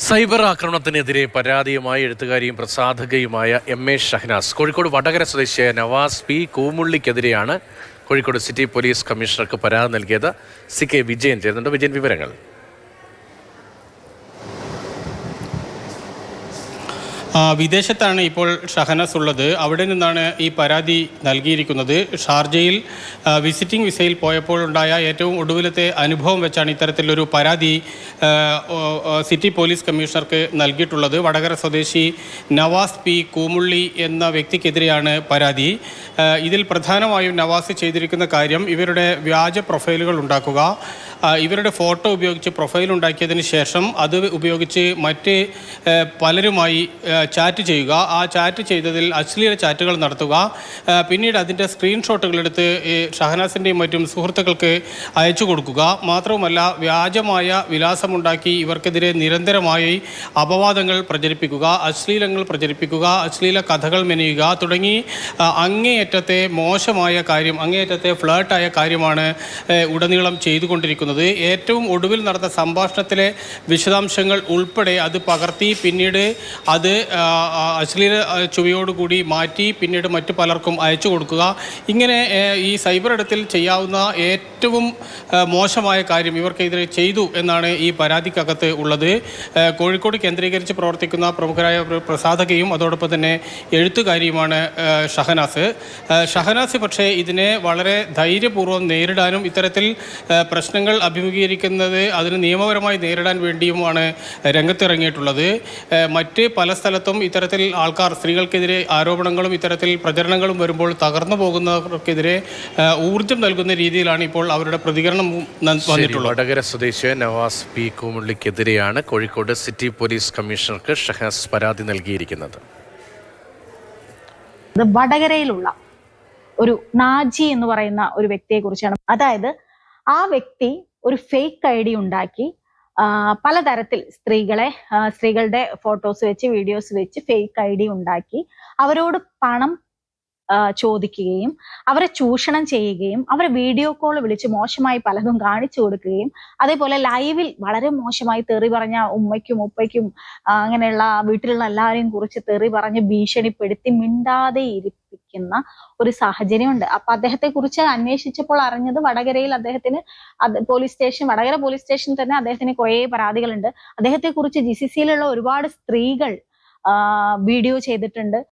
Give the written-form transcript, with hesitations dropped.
Cyber ആക്രമണത്തിനെതിരെ പരാതിയുമായി എഴുത്തുകാരിയും പ്രസാധകയുമായ എം.എ. ഷഹനാസ് കോഴിക്കോട് വടകര സ്വദേശിയായ നവാസ് പി കൂമുള്ളിക്കെതിരെയാണ് കോഴിക്കോട് സിറ്റി പോലീസ് കമ്മീഷണർക്ക് പരാതി നൽകിയത്. സി.കെ. വിജയൻ ചേരുന്നുണ്ട്. വിജയൻ, വിവരങ്ങൾ. വിദേശത്താണ് ഇപ്പോൾ ഷഹനാസ് ഉള്ളത്. അവിടെ നിന്നാണ് ഈ പരാതി നൽകിയിരിക്കുന്നത്. ഷാർജയിൽ വിസിറ്റിംഗ് വിസയിൽ പോയപ്പോഴുണ്ടായ ഏറ്റവും ഒടുവിലത്തെ അനുഭവം വെച്ചാണ് ഇത്തരത്തിലൊരു പരാതി സിറ്റി പോലീസ് കമ്മീഷണർക്ക് നൽകിയിട്ടുള്ളത്. വടകര സ്വദേശി നവാസ് പി കൂമുള്ളി എന്ന വ്യക്തിക്കെതിരെയാണ് പരാതി. ഇതിൽ പ്രധാനമായും നവാസ് ചെയ്തിരിക്കുന്ന കാര്യം ഇവരുടെ വ്യാജ പ്രൊഫൈലുകൾ ഉണ്ടാക്കുക, ഇവരുടെ ഫോട്ടോ ഉപയോഗിച്ച് പ്രൊഫൈൽ ഉണ്ടാക്കിയതിന് ശേഷം അത് ഉപയോഗിച്ച് മറ്റ് പലരുമായി ചാറ്റ് ചെയ്യുക, ആ ചാറ്റ് ചെയ്തതിൽ അശ്ലീല ചാറ്റുകൾ നടത്തുക, പിന്നീട് അതിൻ്റെ സ്ക്രീൻഷോട്ടുകൾ എടുത്ത് ഷഹനാസിൻ്റെയും മറ്റും സുഹൃത്തുക്കൾക്ക് അയച്ചു കൊടുക്കുക. മാത്രവുമല്ല, വ്യാജമായ വിലാസമുണ്ടാക്കി ഇവർക്കെതിരെ നിരന്തരമായി അപവാദങ്ങൾ പ്രചരിപ്പിക്കുക, അശ്ലീലങ്ങൾ പ്രചരിപ്പിക്കുക, അശ്ലീല കഥകൾ മെനയുക തുടങ്ങി അങ്ങേയറ്റത്തെ മോശമായ കാര്യം, അങ്ങേയറ്റത്തെ ഫ്ലേർട്ടായ കാര്യമാണ് ഉടനീളം ചെയ്തുകൊണ്ടിരിക്കുന്നത്. ഏറ്റവും ഒടുവിൽ നടന്ന സംഭാഷണത്തിലെ വിശദാംശങ്ങൾ ഉൾപ്പെടെ അത് പകർത്തി പിന്നീട് അത് അശ്ലീല ചുവയോടുകൂടി മാറ്റി പിന്നീട് മറ്റു പലർക്കും അയച്ചു കൊടുക്കുക. ഇങ്ങനെ ഈ സൈബർ ഇടത്തിൽ ചെയ്യാവുന്ന ഏറ്റവും മോശമായ കാര്യം ഇവർക്കെതിരെ ചെയ്തു എന്നാണ് ഈ പരാതിക്കകത്ത് ഉള്ളത്. കോഴിക്കോട് കേന്ദ്രീകരിച്ച് പ്രവർത്തിക്കുന്ന പ്രമുഖരായ പ്രസാധകയും അതോടൊപ്പം തന്നെ എഴുത്തുകാരിയുമാണ് ഷഹനാസ്. പക്ഷേ ഇതിനെ വളരെ ധൈര്യപൂർവ്വം നേരിടാനും ഇത്തരത്തിൽ പ്രശ്നങ്ങൾ അഭിമുഖീകരിക്കുന്നത് അതിന് നിയമപരമായി നേരിടാൻ വേണ്ടിയുമാണ് രംഗത്തിറങ്ങിയിട്ടുള്ളത്. മറ്റ് പല സ്ഥലത്തും ഇത്തരത്തിൽ ആൾക്കാർ, സ്ത്രീകൾക്കെതിരെ ആരോപണങ്ങളും ഇത്തരത്തിൽ പ്രചരണങ്ങളും വരുമ്പോൾ തകർന്നു പോകുന്നവർക്കെതിരെ ഊർജം നൽകുന്ന രീതിയിലാണ് ഇപ്പോൾ അവരുടെ പ്രതികരണം വന്നിട്ടുള്ളത്. വടകര സ്വദേശി നവാസ് പി കൂമുള്ളിക്കെതിരെയാണ് കോഴിക്കോട് സിറ്റി പോലീസ് കമ്മീഷണർക്ക് ഷഹനാസ് പരാതി നൽകിയിരിക്കുന്നത്. വടകരയിലുള്ള ഒരു നാജി എന്ന് പറയുന്ന ഒരു വ്യക്തിയെ കുറിച്ചാണ്. അതായത് ആ വ്യക്തി ഒരു ഫേക്ക് ഐ ഡി ഉണ്ടാക്കി പലതരത്തിൽ സ്ത്രീകളുടെ ഫോട്ടോസ് വെച്ച്, വീഡിയോസ് വെച്ച് ഫേക്ക് ഐ ഡി ഉണ്ടാക്കി അവരോട് പണം ചോദിക്കുകയും അവരെ ചൂഷണം ചെയ്യുകയും അവരെ വീഡിയോ കോൾ വിളിച്ച് മോശമായി പലതും കാണിച്ചു കൊടുക്കുകയും അതേപോലെ ലൈവിൽ വളരെ മോശമായി തെറി പറഞ്ഞ ഉമ്മയ്ക്കും ഉപ്പയ്ക്കും അങ്ങനെയുള്ള വീട്ടിലുള്ള എല്ലാവരെയും കുറിച്ച് തെറി പറഞ്ഞ് ഭീഷണിപ്പെടുത്തി മിണ്ടാതെ ഇരിപ്പിക്കുന്ന ഒരു സാഹചര്യമുണ്ട്. അപ്പൊ അദ്ദേഹത്തെ കുറിച്ച് അന്വേഷിച്ചപ്പോൾ അറിഞ്ഞത് വടകരയിൽ അദ്ദേഹത്തിന് വടകര പോലീസ് സ്റ്റേഷനിൽ തന്നെ അദ്ദേഹത്തിന് കുറെ പരാതികളുണ്ട്. അദ്ദേഹത്തെ കുറിച്ച് GCCയിലുള്ള ഒരുപാട് സ്ത്രീകൾ വീഡിയോ ചെയ്തിട്ടുണ്ട്.